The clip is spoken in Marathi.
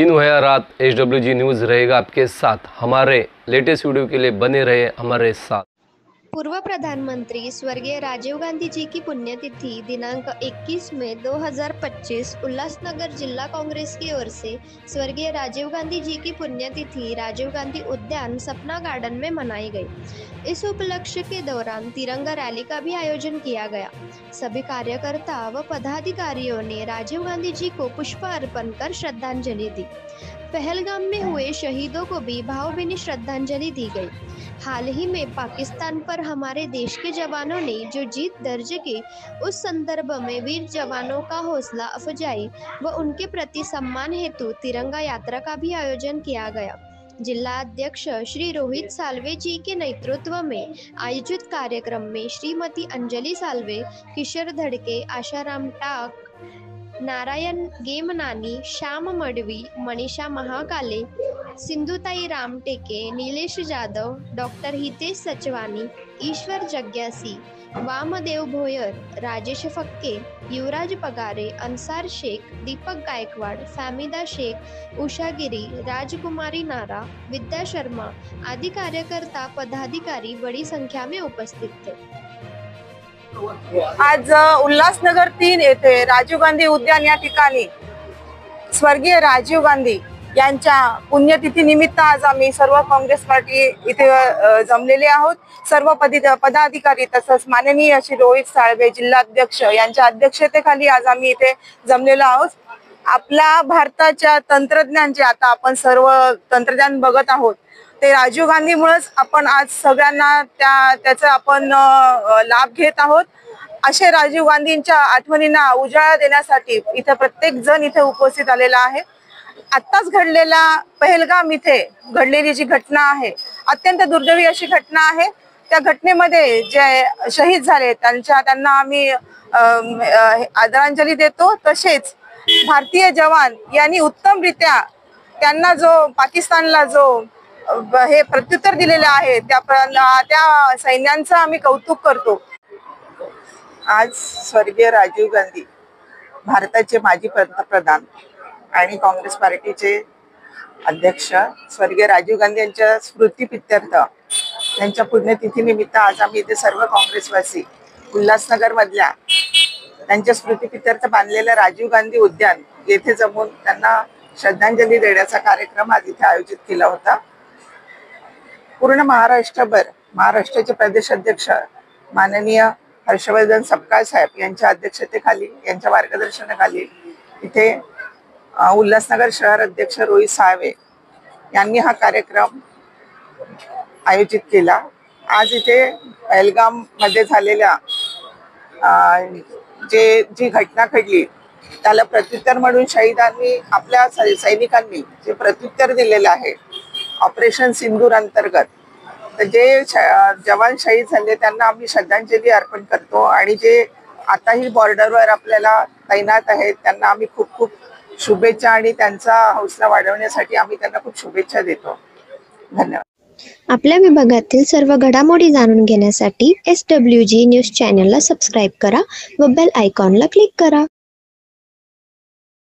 दिन हो या रात HWG न्यूज़ रहेगा आपके साथ। हमारे लेटेस्ट वीडियो के लिए बने रहे हमारे साथ। पूर्व प्रधानमंत्री स्वर्गीय राजीव गांधी जी की पुण्यतिथि दिनांक 21 मई 2025 उल्लासनगर जिला कांग्रेस की ओर से स्वर्गीय राजीव गांधी जी की पुण्यतिथि राजीव गांधी उद्यान सपना गार्डन में मनाई गई। इस उपलक्ष्य के दौरान तिरंगा रैली का भी आयोजन किया गया। सभी कार्यकर्ता व पदाधिकारियों ने राजीव गांधी जी को पुष्प अर्पण कर श्रद्धांजलि दी। पहलगाम में हुए शहीदों को भी भावभीनी श्रद्धांजलि दी गई। हाल ही में पाकिस्तान पर हमारे देश के जवानों ने जो जीत दर्ज की, उस संदर्भ में वीर जवानों का हौसला अफजाई व उनके प्रति सम्मान हेतु तिरंगा यात्रा का भी आयोजन किया गया। जिला अध्यक्ष श्री रोहित साल्वे जी के नेतृत्व में आयोजित कार्यक्रम में श्रीमती अंजलि साल्वे, किशोर धड़के, आशाराम टाक, नारायण गेमनानी, श्याम मडवी, मनीषा महाकाले, सिंधुताई रामटेके, नीलेश जाधव, डॉक्टर हितेश सचवानी, ईश्वर जग्यासी, वामदेव भोयर, राजेश फक्के, युवराज पगारे, अंसार शेख, दीपक गायकवाड़, फहमीदा शेख, उषा गिरी, राजकुमारी नारा, विद्या शर्मा आदि कार्यकर्ता पदाधिकारी बड़ी संख्या में उपस्थित थे। आज उल्लासनगर 3 येथे राजीव गांधी उद्यान या ठिकाणी स्वर्गीय राजीव गांधी यांच्या पुण्यतिथी निमित्त आज आम्ही सर्व काँग्रेस पार्टी इथे जमलेले आहोत। सर्व पदाधिकारी तसंच माननीय श्री रोहित साळवे जिल्हाध्यक्ष यांच्या अध्यक्षतेखाली आज आम्ही इथे जमलेलो आहोत। आपल्या भारताच्या तंत्रज्ञान जे आता आपण सर्व तंत्रज्ञान बघत आहोत, ते राजीव गांधीमुळेच आपण आज सगळ्यांना त्याचा आपण लाभ घेत आहोत। असे राजीव गांधींच्या आठवणींना उजाळा देण्यासाठी इथे प्रत्येक जण इथे उपस्थित आलेला आहे। आत्ताच घडलेला पहलगाम इथे घडलेली जी घटना आहे, अत्यंत दुर्दैवी अशी घटना आहे। त्या घटनेमध्ये जे शहीद झाले त्यांना आम्ही आदरांजली देतो। तसेच भारतीय जवान यांनी उत्तमरित्या त्यांना जो पाकिस्तानला जो हे प्रत्युत्तर दिलेले आहे त्या सैन्यांचं आम्ही कौतुक करतो। आज स्वर्गीय राजीव गांधी भारताचे माजी पंतप्रधान आणि काँग्रेस पार्टीचे अध्यक्ष स्वर्गीय राजीव गांधी यांच्या स्मृतीप्रीत्यर्थ त्यांच्या पुण्यतिथी निमित्त आज आम्ही इथे सर्व काँग्रेसवासी उल्हासनगर मधल्या त्यांच्या स्मृतीप्रीत्यर्थ बांधलेलं राजीव गांधी उद्यान येथे जमून त्यांना श्रद्धांजली देण्याचा कार्यक्रम आज इथे आयोजित केला होता। पूर्ण महाराष्ट्रभर महाराष्ट्राचे प्रदेश अध्यक्ष माननीय हर्षवर्धन सपकाळ साहेब यांच्या अध्यक्षतेखाली, यांच्या मार्गदर्शनाखाली इथे उल्हासनगर शहर अध्यक्ष रोहित साळवे यांनी हा कार्यक्रम आयोजित केला। आज इथे पहलगाम मध्ये झालेल्या जी घटना घडली त्याला प्रत्युत्तर म्हणून शहीदांनी आपल्या सैनिकांनी जे प्रत्युत्तर दिलेलं आहे ऑपरेशन सिंदूर अंतर्गत, तर जे जवान शहीद झाले त्यांना आम्ही श्रद्धांजली अर्पण करतो आणि जे आताही बॉर्डरवर आपल्याला तैनात आहेत त्यांना आम्ही खूप खूप शुभेच्छा आणि त्यांचा हौसला वाढवण्यासाठी आम्ही त्यांना खूप शुभेच्छा देतो। धन्यवाद। आपल्या विभागातील सर्व घडामोडी जाणून घेण्यासाठी SWG न्यूज चॅनलला सबस्क्राईब करा व बेल आयकॉनला क्लिक करा।